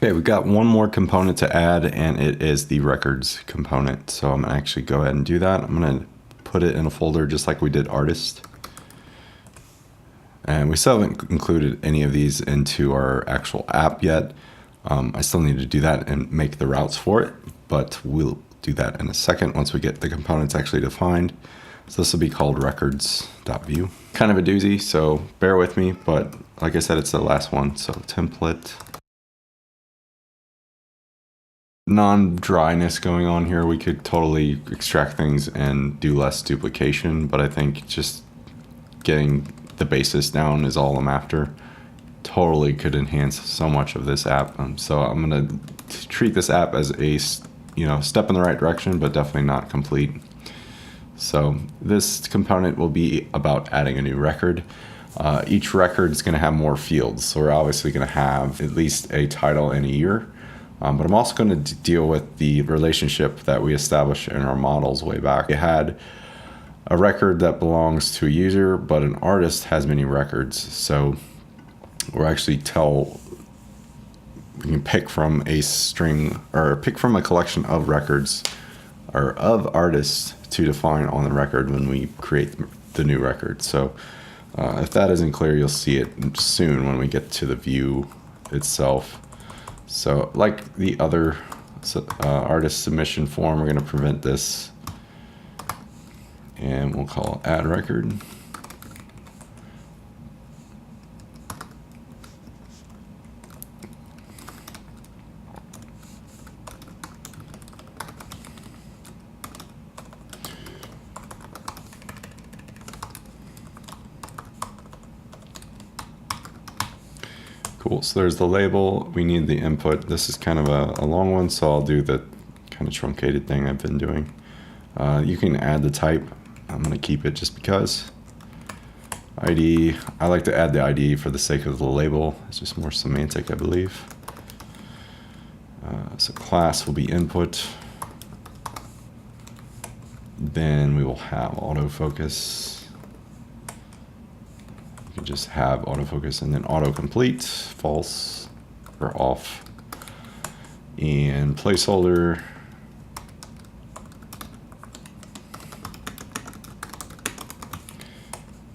Okay, we've got one more component to add, and it is the records component. So I'm gonna actually go ahead and do that. I'm gonna put it in a folder just like we did artist. And we still haven't included any of these into our actual app yet. I still need to do that and make the routes for it, but we'll do that in a second once we get the components actually defined. So this will be called records.view. Kind of a doozy, so bear with me, but like I said, it's the last one. So template. Non-dryness going on here. We could totally extract things and do less duplication, but I think just getting the basis down is all I'm after. Totally could enhance so much of this app. So I'm gonna treat this app as a step in the right direction, but definitely not complete. So this component will be about adding a new record. Each record is going to have more fields, so we're obviously going to have at least a title and a year. But I'm also going to deal with the relationship that we established in our models way back. We had a record that belongs to a user, but an artist has many records. So we're actually we can pick from a string or pick from a collection of records or of artists to define on the record when we create the new record. So if that isn't clear, you'll see it soon when we get to the view itself. So like the other artist submission form, we're going to prevent this, and we'll call add record. Cool, so there's the label. We need the input. This is kind of a long one, so I'll do the kind of truncated thing I've been doing. You can add the type. I'm gonna keep it just because. ID, I like to add the ID for the sake of the label. It's just more semantic, I believe. So class will be input. Then we will have autofocus. Just have autofocus and then autocomplete, false or off, and placeholder.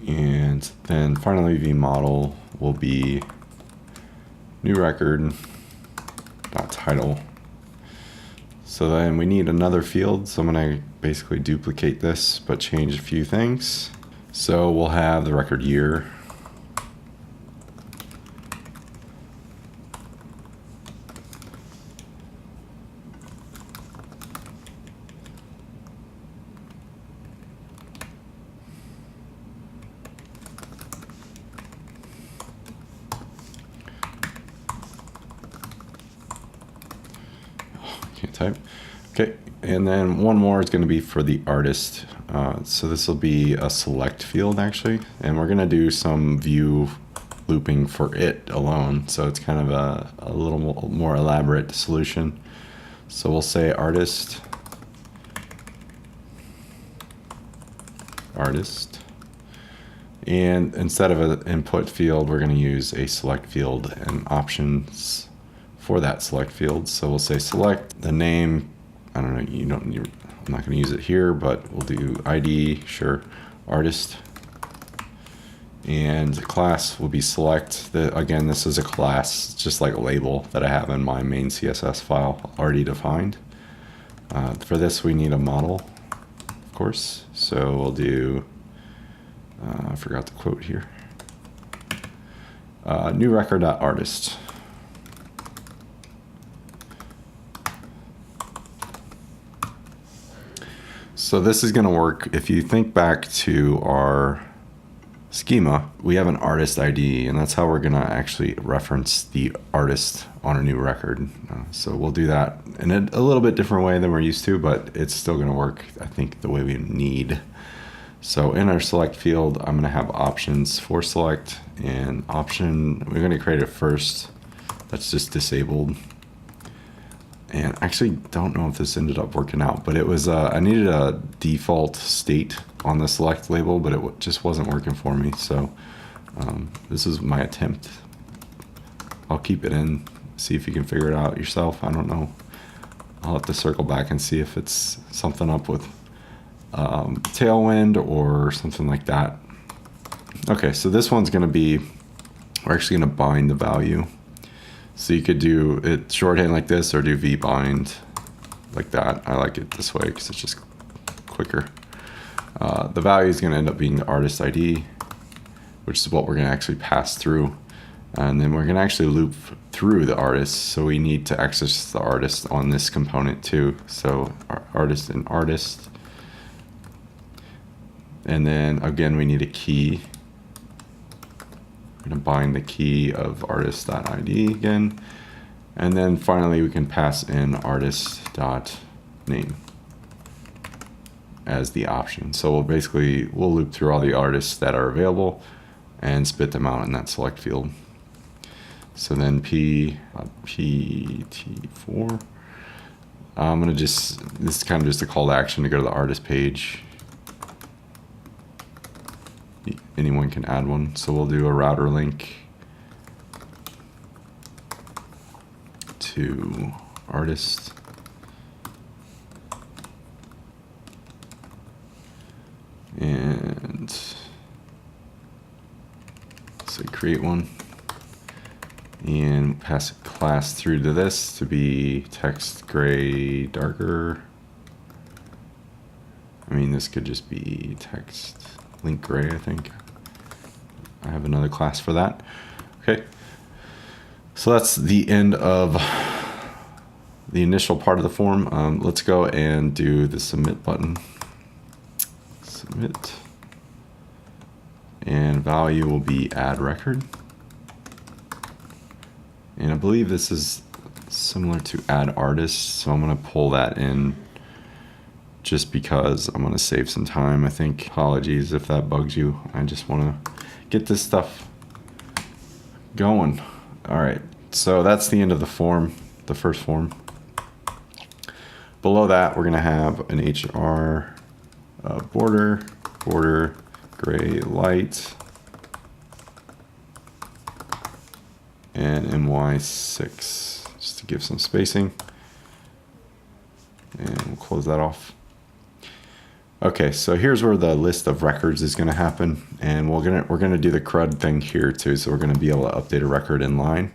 And then finally the model will be new record dot title. So then we need another field, so I'm going to basically duplicate this but change a few things. So we'll have the record year. Can't type. Okay, and then one more is going to be for the artist. So this will be a select field actually, and we're going to do some view looping for it alone. So it's kind of a little more elaborate solution. So we'll say artist, and instead of an input field, we're going to use a select field and options for that select field. So we'll say select the name. I don't know, I'm not going to use it here, but we'll do ID, sure, artist. And the class will be select. Again, this is a class, just like a label that I have in my main CSS file already defined. For this, we need a model, of course. So we'll do, I forgot the quote here. New record.artist. So this is going to work. If you think back to our schema, we have an artist ID, and that's how we're going to actually reference the artist on a new record. So we'll do that in a little bit different way than we're used to, but it's still going to work, I think, the way we need. So in our select field, I'm going to have options for select, and option, we're going to create it first. That's just disabled. And I actually don't know if this ended up working out, but it was, I needed a default state on the select label, but it just wasn't working for me. So this is my attempt. I'll keep it in See if you can figure it out yourself. I don't know. I'll have to circle back and see if it's something up with Tailwind or something like that. Okay, so this one's going to be, we're actually going to bind the value. So you could do it shorthand like this or do vbind like that. I like it this way because it's just quicker. The value is going to end up being the artist ID, which is what we're going to actually pass through. And then we're going to actually loop through the artist. So we need to access the artist on this component too. So artist and artist. And then again, we need a key. We're going to bind the key of artist.id again. And then finally, we can pass in artist.name as the option. So we'll loop through all the artists that are available and spit them out in that select field. So then pt4. I'm going to this is kind of just a call to action to go to the artist page. Anyone can add one. So we'll do a router link to artist. And so create one. And pass a class through to this to be text gray darker. I mean, this could just be text link gray, I think. I have another class for that. Okay. So that's the end of the initial part of the form. Let's go and do the submit button. Submit. And value will be add record. And I believe this is similar to add artist, so I'm going to pull that in just because I'm going to save some time, I think. Apologies if that bugs you. I just want to get this stuff going. All right, so that's the end of the form, the first form. Below that, we're going to have an HR border gray light, and MY6, just to give some spacing. And we'll close that off. Okay, so here's where the list of records is going to happen, and we're gonna do the CRUD thing here too. So we're going to be able to update a record in line,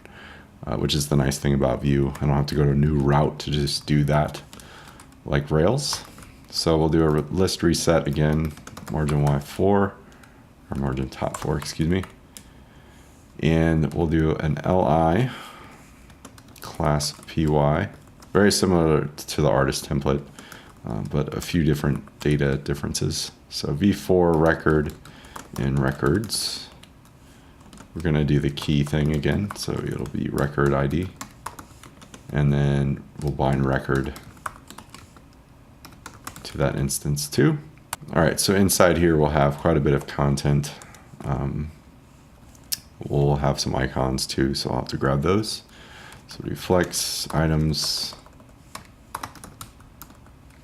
which is the nice thing about Vue. I don't have to go to a new route to just do that like Rails. So we'll do a list reset again, margin Y4, or margin top 4, excuse me. And we'll do an li class py, very similar to the artist template, but a few different data differences. So v4 record and records. We're going to do the key thing again, so it'll be record ID, and then we'll bind record to that instance too. All right, so inside here we'll have quite a bit of content. We'll have some icons too, so I'll have to grab those. So we do flex, items,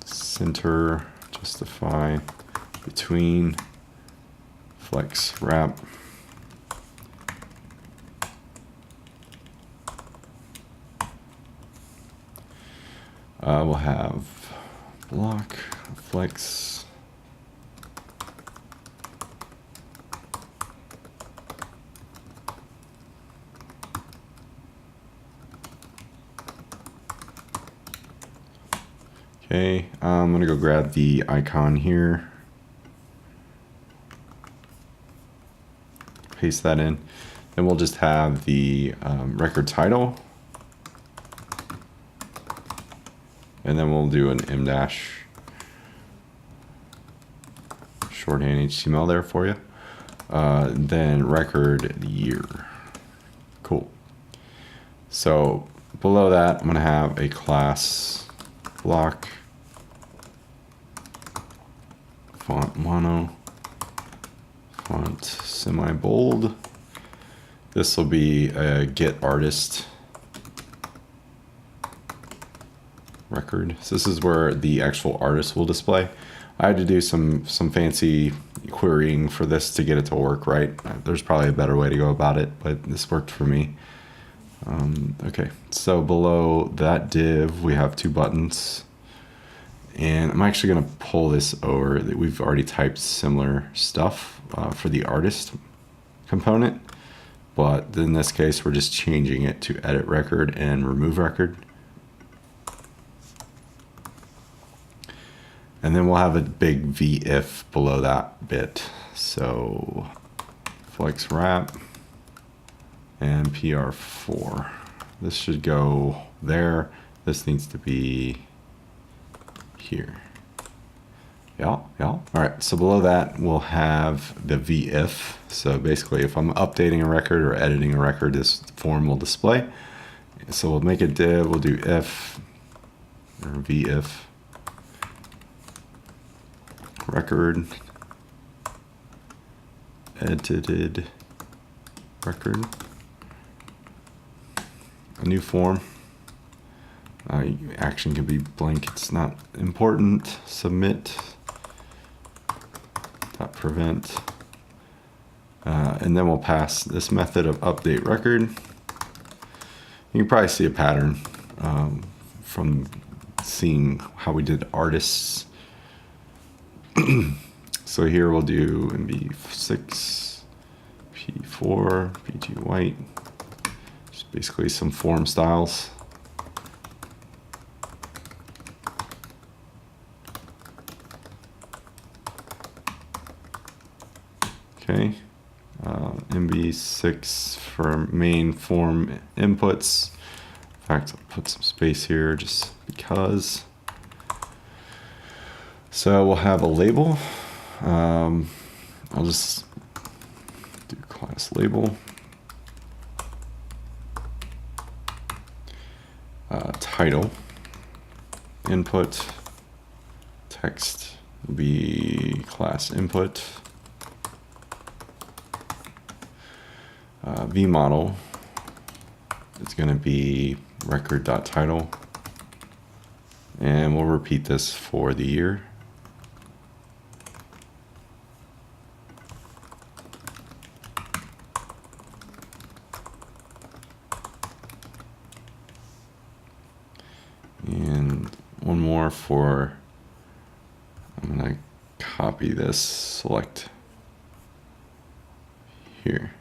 center, justify, between, flex, wrap. We'll have block, flex, okay, I'm gonna go grab the icon here, paste that in, then we'll just have the record title, and then we'll do an m dash shorthand HTML there for you. Then record year. Cool. So below that, I'm gonna have a class block, font mono, font semi-bold. This will be a get artist record. So this is where the actual artist will display. I had to do some fancy querying for this to get it to work right. There's probably a better way to go about it, but this worked for me. Okay, so below that div, we have two buttons. And I'm actually going to pull this over. We've already typed similar stuff for the artist component. But in this case, we're just changing it to edit record and remove record. And then we'll have a big VIF below that bit. So flex wrap and PR4. This should go there. This needs to be here. Yeah. All right, so below that we'll have the VIF. So basically if I'm updating a record or editing a record, this form will display. So we'll make a div, we'll do if or VIF record edited record, a new form. Action can be blank, it's not important. Submit .prevent, and then we'll pass this method of update record. You can probably see a pattern from seeing how we did artists. So here we'll do MB6, P4, P2 white, just basically some form styles. Okay, MB6 for main form inputs. In fact, I'll put some space here just because. So we'll have a label. I'll just do class label. Title. Input. Text will be class input. vModel is going to be record.title, and we'll repeat this for the year. And one more for, I'm going to copy this, select here.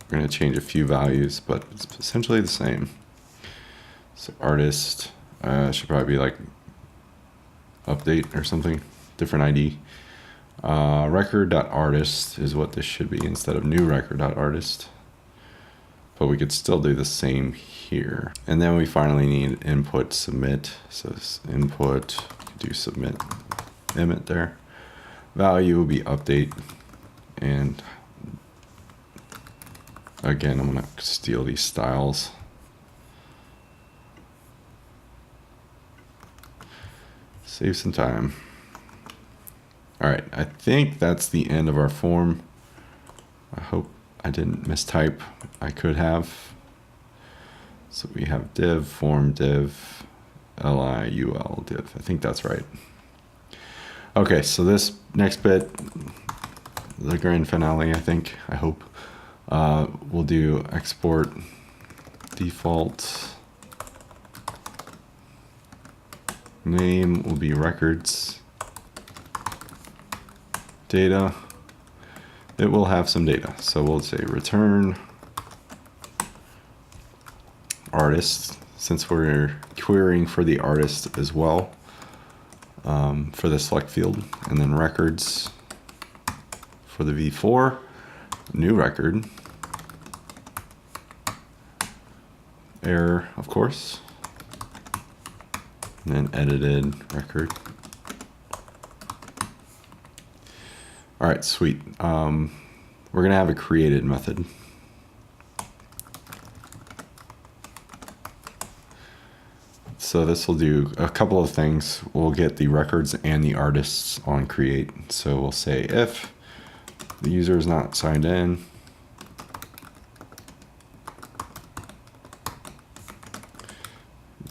We're going to change a few values, but it's essentially the same. So artist should probably be like update or something, different ID. Record.artist is what this should be instead of new record.artist. But we could still do the same here. And then we finally need input submit. So this input, do submit, emit there. Value will be update. And again, I'm gonna steal these styles. Save some time. All right, I think that's the end of our form. I hope I didn't mistype. I could have. So we have div, form div, LIUL div. I think that's right. Okay, so this next bit, the grand finale, I think, I hope. We'll do export default. Name will be records. Data. It will have some data. So we'll say return artist, since we're querying for the artist as well, for the select field, and then records for the v4, new record, error, of course, and then edited record. All right, sweet. We're gonna have a created method. So this will do a couple of things. We'll get the records and the artists on create. So we'll say if the user is not signed in,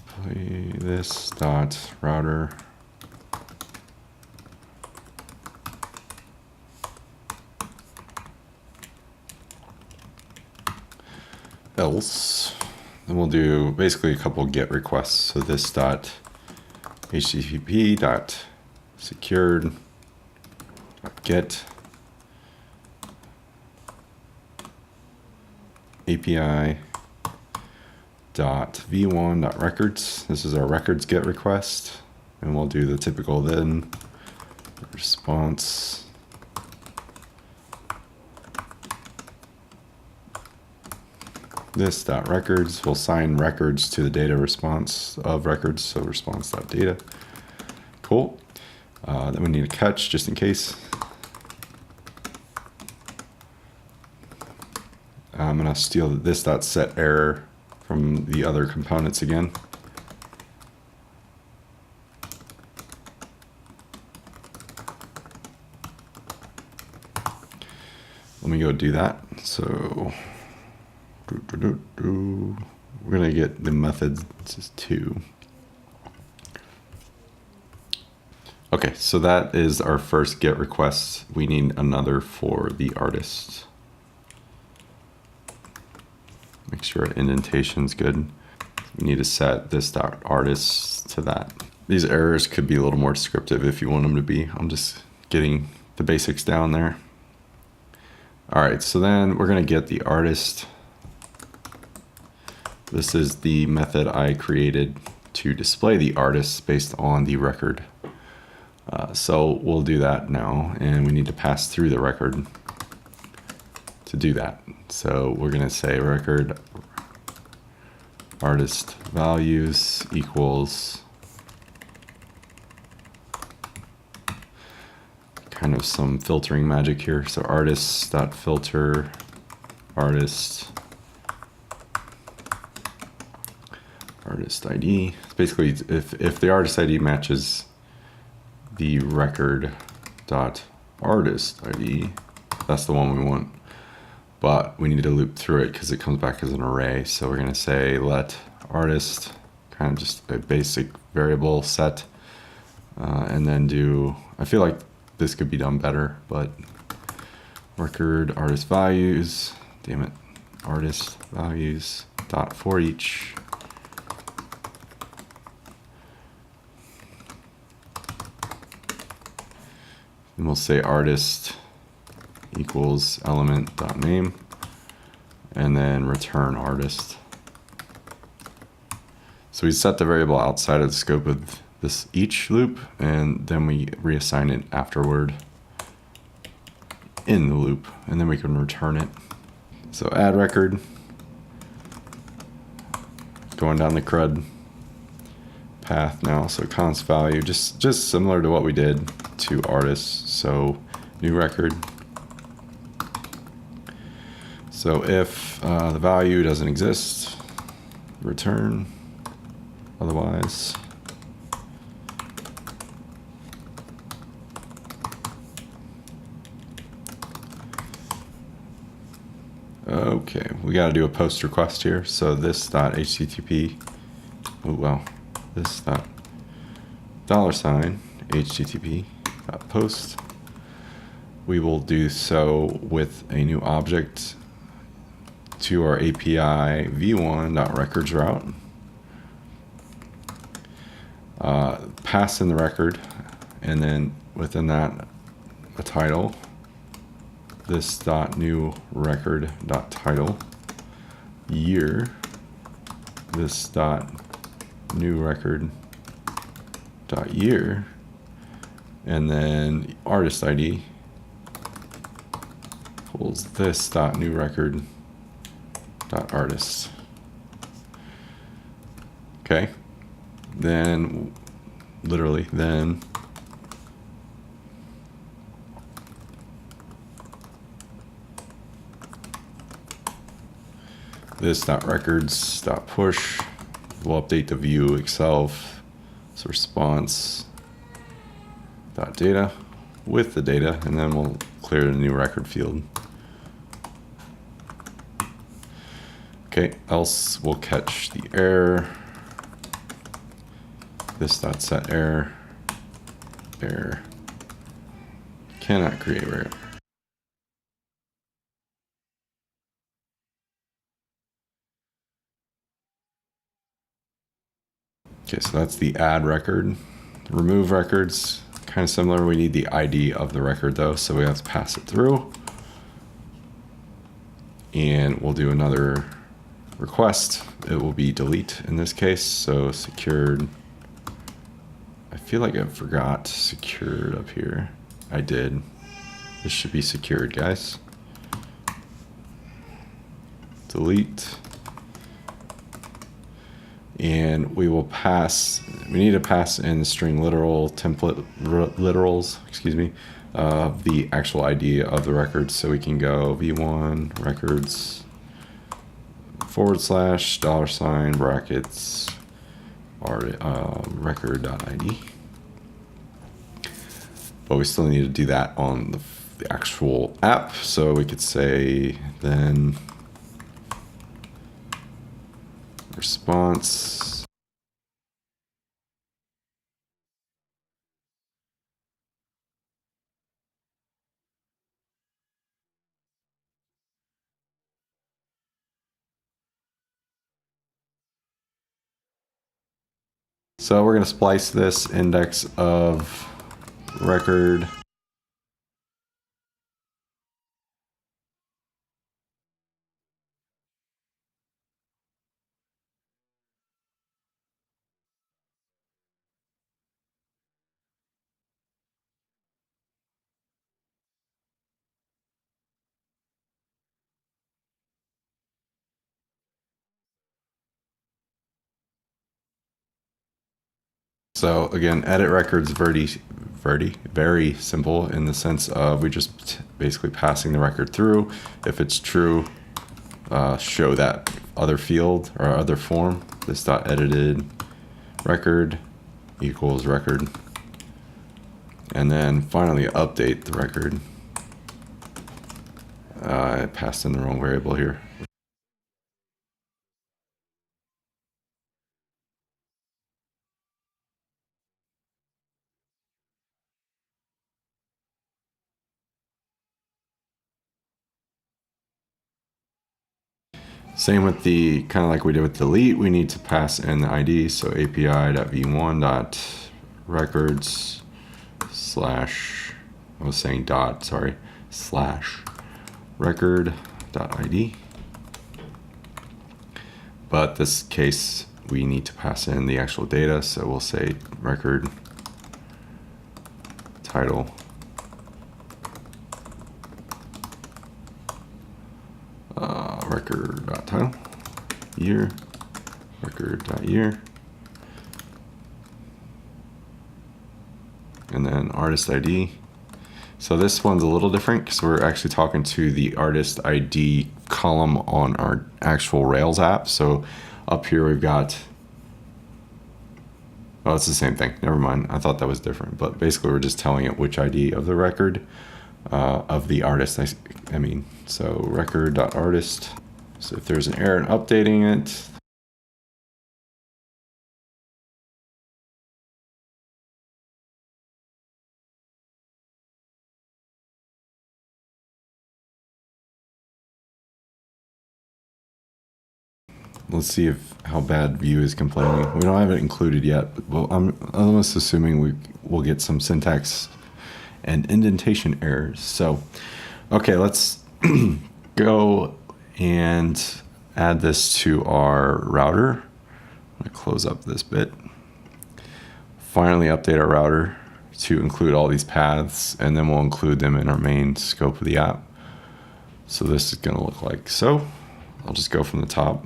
play this dot router else, then we'll do basically a couple GET requests. So this dot HTTP dot secured get API dot v1 dot records. This is our records GET request, and we'll do the typical then response this dot records. We'll assign records to the data response of records, so response dot data. Cool. Then we need a catch just in case. I'm going to steal this dot set error from the other components again. Let me go do that. So we're going to get the methods too. Okay, so that is our first GET request. We need another for the artist. Make sure indentation's good. We need to set this dot artist to that. These errors could be a little more descriptive if you want them to be. I'm just getting the basics down there. All right, so then we're gonna get the artist. This is the method I created to display the artist based on the record. So we'll do that now, and we need to pass through the record to do that. So we're gonna say record artist values equals kind of some filtering magic here. So artist.filter artist ID. It's basically if the artist ID matches the record dot artist ID, that's the one we want. But we need to loop through it because it comes back as an array. So we're going to say let artist, kind of just a basic variable set, and then do, I feel like this could be done better, but record artist values, damn it, artist values dot for each. And we'll say artist equals element dot name, and then return artist. So we set the variable outside of the scope of this each loop, and then we reassign it afterward in the loop, and then we can return it. So add record, going down the CRUD path now. So const value, just similar to what we did to artists. So new record. So if the value doesn't exist, return. Otherwise, okay, we got to do a post request here. So this dot HTTP, oh well, this dot $ HTTP dot post. We will do so with a new object to our API v1.records route. Pass in the record, and then within that a title. This dot new record dot title year. This dot new record dot year, and then artist ID pulls this dot new record dot artist. Okay, then literally then this dot records dot push will update the view itself. So response dot data with the data, and then we'll clear the new record field. Okay, else we'll catch the error. This dot set error cannot create error. Okay, so that's the add record. Remove records, kind of similar. We need the ID of the record though, so we have to pass it through. And we'll do another request. It will be delete in this case, so secured. I feel like I forgot secured up here. I did. This should be secured, guys. Delete. And we will pass, we need to pass in the string literal template, literals, excuse me, of the actual ID of the record. So we can go v1 records / brackets record.id. But we still need to do that on the actual app. So we could say then response. So we're going to splice this index of record. So again, edit records very simple in the sense of we just basically passing the record through. If it's true, show that other field or other form. This dot edited record equals record. And then finally update the record. I passed in the wrong variable here. Same with the, kind of like we did with delete, we need to pass in the ID. So api.v1.records slash, I was saying dot, sorry, slash record.id. But this case, we need to pass in the actual data. So we'll say record title record.title, year, record.year, and then artist ID. So this one's a little different because we're actually talking to the artist ID column on our actual Rails app. So up here we've got, oh, it's the same thing. Never mind. I thought that was different. But basically we're just telling it which ID of the record of the artist. I mean, so record.artist. So if there's an error in updating it, let's see if how bad Vue is complaining. We don't have it included yet, but well, I'm almost assuming we'll get some syntax and indentation errors. So, okay, let's go and add this to our router. I'm gonna close up this bit. Finally update our router to include all these paths, and then we'll include them in our main scope of the app. So this is gonna look like so. I'll just go from the top.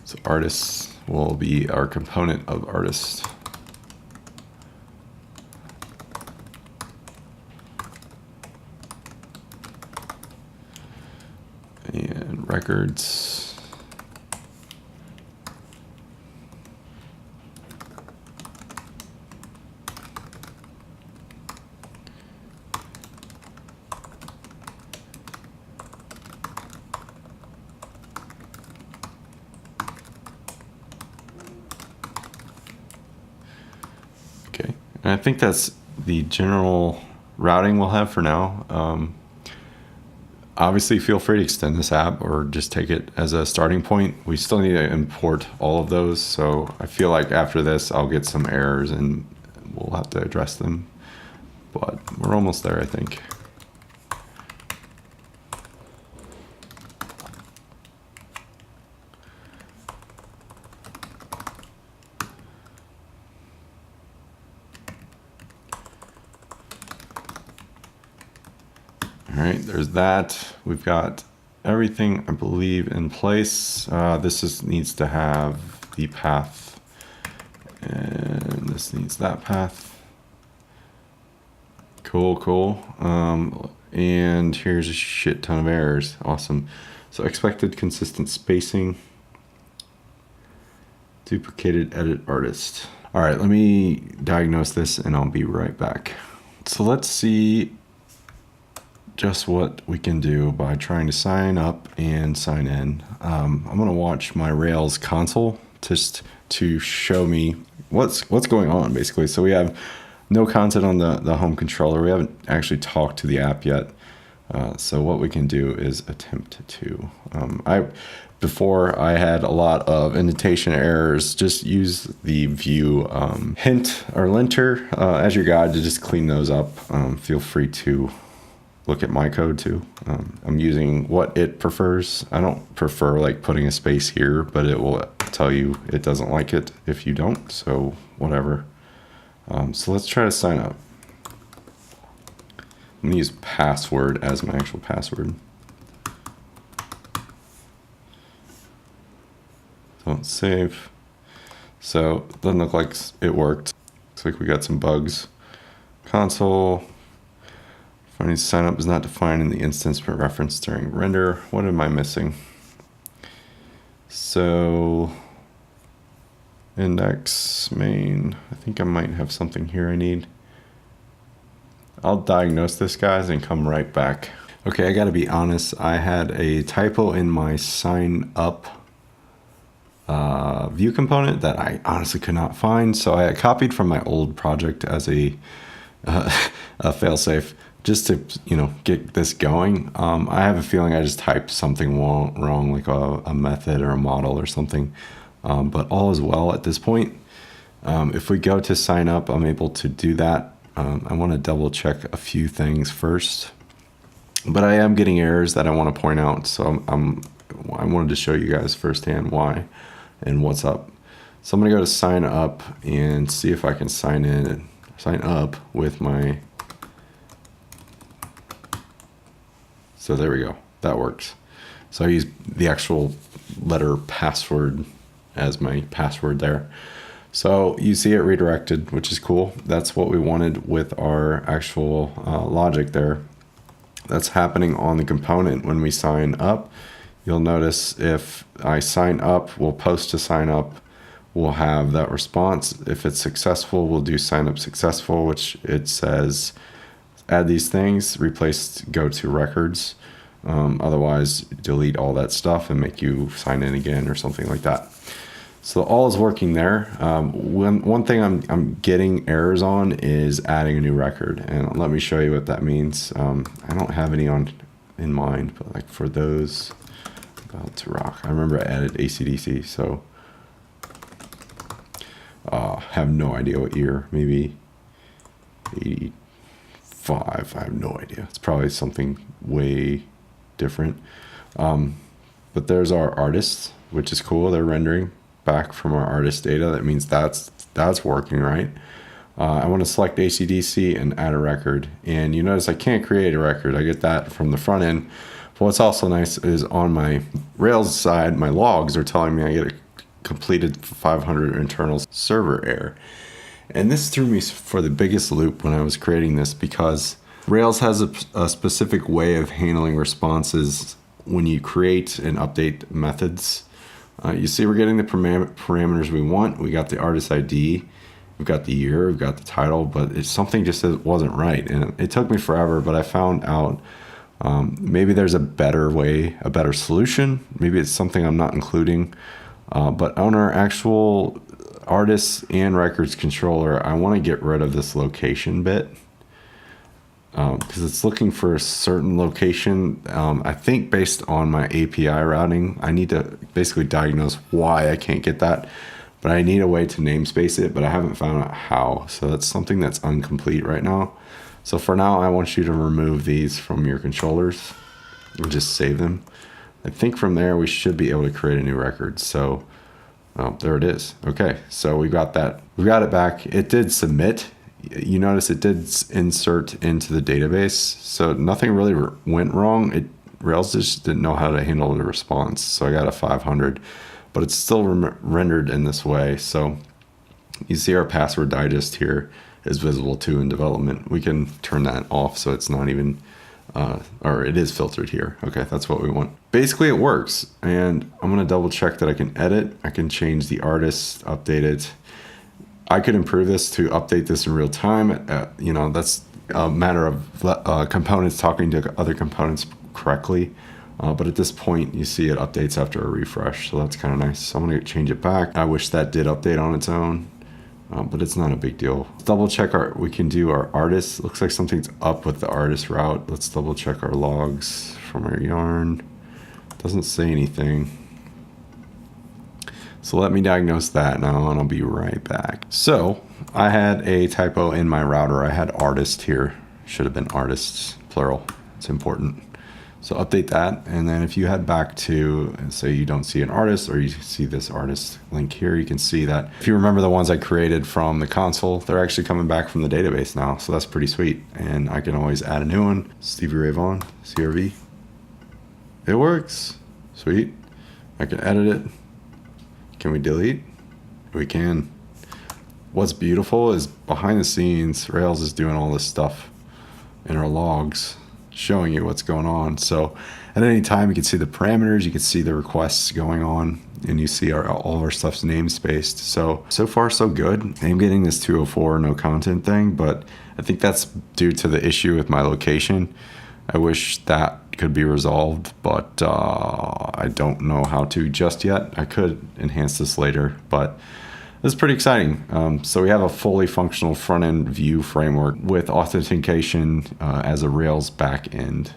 So artists will be our component of artist. And records. Okay, and I think that's the general routing we'll have for now. Obviously, feel free to extend this app or just take it as a starting point. We still need to import all of those, so I feel like after this, I'll get some errors and we'll have to address them. But we're almost there, I think. All right, there's that. We've got everything, I believe, in place. This needs to have the path, and this needs that path. Cool. And here's a shit ton of errors. Awesome. So expected consistent spacing, duplicated edit artist. All right, let me diagnose this and I'll be right back. So let's see just what we can do by trying to sign up and sign in. I'm gonna watch my Rails console just to show me what's going on, basically. So we have no content on the home controller. We haven't actually talked to the app yet. So what we can do is attempt to. Before I had a lot of indentation errors, just use the Vue hint or linter as your guide to just clean those up. Feel free to look at my code too. I'm using what it prefers. I don't prefer like putting a space here, but it will tell you it doesn't like it if you don't, so whatever. So let's try to sign up. I'm gonna use password as my actual password. Don't save. So it doesn't look like it worked. Looks like we got some bugs. Console. Finding sign up is not defined in the instance but referenced during render. What am I missing? So index main. I think I might have something here I need. I'll diagnose this, guys, and come right back. Okay, I gotta be honest. I had a typo in my sign up Vue component that I honestly could not find. So I copied from my old project as a failsafe just to, get this going. I have a feeling I just typed something wrong, like a method or a model or something. But all is well at this point. If we go to sign up, I'm able to do that. I want to double check a few things first, but I am getting errors that I want to point out. So I wanted to show you guys firsthand why and what's up. So I'm going to go to sign up and see if I can sign up with my. So there we go. That works. So I use the actual letter password as my password there. So you see it redirected, which is cool. That's what we wanted with our actual logic there. That's happening on the component when we sign up. You'll notice if I sign up, we'll post to sign up. We'll have that response. If it's successful, we'll do sign up successful, which it says add these things, replace go to records. Otherwise, delete all that stuff and make you sign in again or something like that. So all is working there. One thing I'm getting errors on is adding a new record, and let me show you what that means. I don't have any in mind, but like for those about to rock, I remember I added AC/DC, so have no idea what year, maybe 85. I have no idea. It's probably something way different. But there's our artists, which is cool. They're rendering back from our artist data. That means that's working, right? I want to select AC/DC and add a record. And you notice I can't create a record. I get that from the front end. But what's also nice is on my Rails side, my logs are telling me I get a completed 500 internal server error. And this threw me for the biggest loop when I was creating this, because Rails has a specific way of handling responses when you create and update methods. You see we're getting the parameters we want. We got the artist ID, we've got the year, we've got the title, but something just wasn't right. And it took me forever, but I found out maybe there's a better way, a better solution. Maybe it's something I'm not including. But on our actual artists and records controller, I want to get rid of this location bit. because it's looking for a certain location. I think based on my API routing, I need to basically diagnose why I can't get that, but I need a way to namespace it, but I haven't found out how. So that's something that's incomplete right now. So for now, I want you to remove these from your controllers and just save them. I think from there, we should be able to create a new record. So there it is. Okay, so we got that. We got it back. It did submit. You notice it did insert into the database. So nothing really went wrong. Rails just didn't know how to handle the response. So I got a 500, but it's still rendered in this way. So you see our password digest here is visible too in development. We can turn that off so it's not even, or it is filtered here. Okay, that's what we want. Basically it works, and I'm gonna double check that I can edit. I can change the artist, update it. I could improve this to update this in real time. That's a matter of components talking to other components correctly. But at this point, you see it updates after a refresh, so that's kind of nice. So I'm gonna change it back. I wish that did update on its own, but it's not a big deal. Let's double check we can do our artist. Looks like something's up with the artist route. Let's double check our logs from our yarn. Doesn't say anything. So let me diagnose that now, and I'll be right back. So I had a typo in my router. I had artist here. Should have been artists, plural. It's important. So update that, and then if you head back to, say you don't see an artist, or you see this artist link here, you can see that if you remember the ones I created from the console, they're actually coming back from the database now. So that's pretty sweet. And I can always add a new one. Stevie Ray Vaughan, CRV. It works. Sweet. I can edit it. Can we delete? We can. What's beautiful is behind the scenes, Rails is doing all this stuff in our logs, showing you what's going on. So at any time, you can see the parameters, you can see the requests going on, and you see all of our stuff's namespaced. So far so good. I'm getting this 204 no content thing, but I think that's due to the issue with my location. I wish that could be resolved, but I don't know how to just yet. I could enhance this later, but this is pretty exciting. So we have a fully functional front-end Vue framework with authentication as a Rails backend.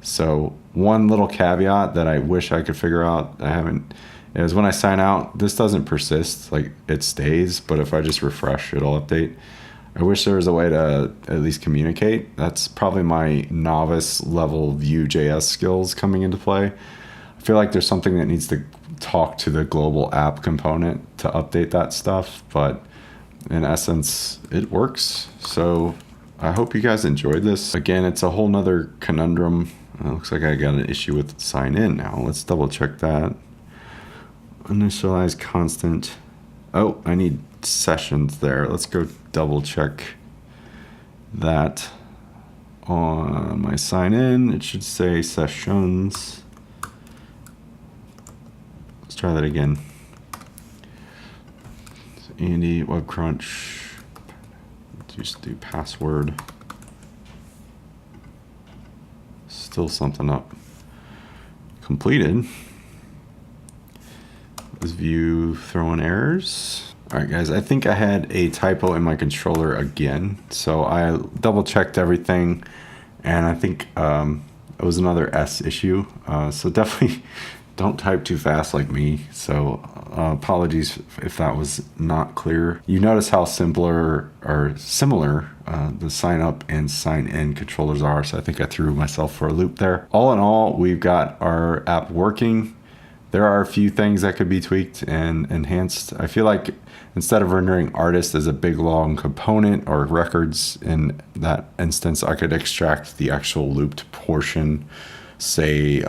So one little caveat that I wish I could figure out, I haven't, is when I sign out, this doesn't persist, like it stays, but if I just refresh, it'll update. I wish there was a way to at least communicate. That's probably my novice level Vue.js skills coming into play. I feel like there's something that needs to talk to the global app component to update that stuff, but in essence, it works. So I hope you guys enjoyed this. Again, it's a whole nother conundrum. It looks like I got an issue with sign in now. Let's double check that. Initialize constant. Oh, I need sessions there. Let's go double check that on my sign in. It should say sessions. Let's try that again. So Andy, Web Crunch. Let's just do password. Still something up. Completed. Is Vue throwing errors? All right, guys, I think I had a typo in my controller again. So I double checked everything, and I think it was another S issue. So definitely don't type too fast like me. So apologies if that was not clear. You notice how similar the sign up and sign in controllers are. So I think I threw myself for a loop there. All in all, we've got our app working. There are a few things that could be tweaked and enhanced. I feel like instead of rendering artist as a big long component or records in that instance, I could extract the actual looped portion. Say,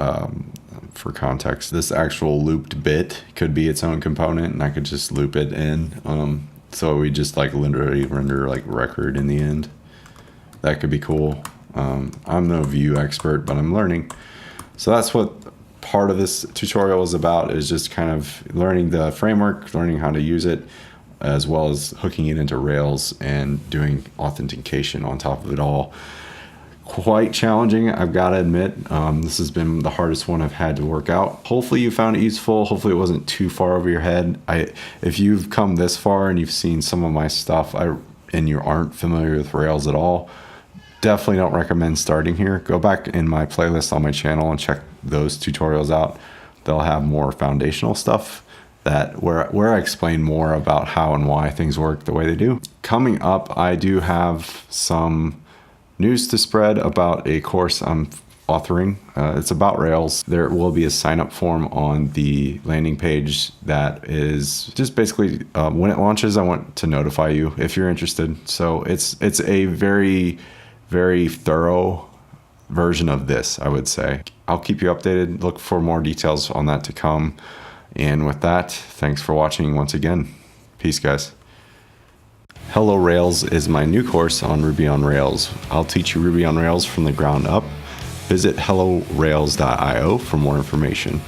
for context, this actual looped bit could be its own component, and I could just loop it in. So we just like literally render like record in the end. That could be cool. I'm no Vue expert, but I'm learning. So that's what part of this tutorial is about, is just kind of learning the framework, learning how to use it, as well as hooking it into Rails and doing authentication on top of it all. Quite challenging, I've got to admit. This has been the hardest one I've had to work out. Hopefully you found it useful. Hopefully it wasn't too far over your head. If you've come this far and you've seen some of my stuff and you aren't familiar with Rails at all, definitely don't recommend starting here. Go back in my playlist on my channel and check those tutorials out. They'll have more foundational stuff that where I explain more about how and why things work the way they do. Coming up, I do have some news to spread about a course I'm authoring. It's about Rails. There will be a sign-up form on the landing page that is just basically when it launches, I want to notify you if you're interested. So it's a very, very thorough version of this, I would say. I'll keep you updated. Look for more details on that to come. And with that, thanks for watching once again. Peace, guys. Hello Rails is my new course on Ruby on Rails. I'll teach you Ruby on Rails from the ground up. Visit hellorails.io for more information.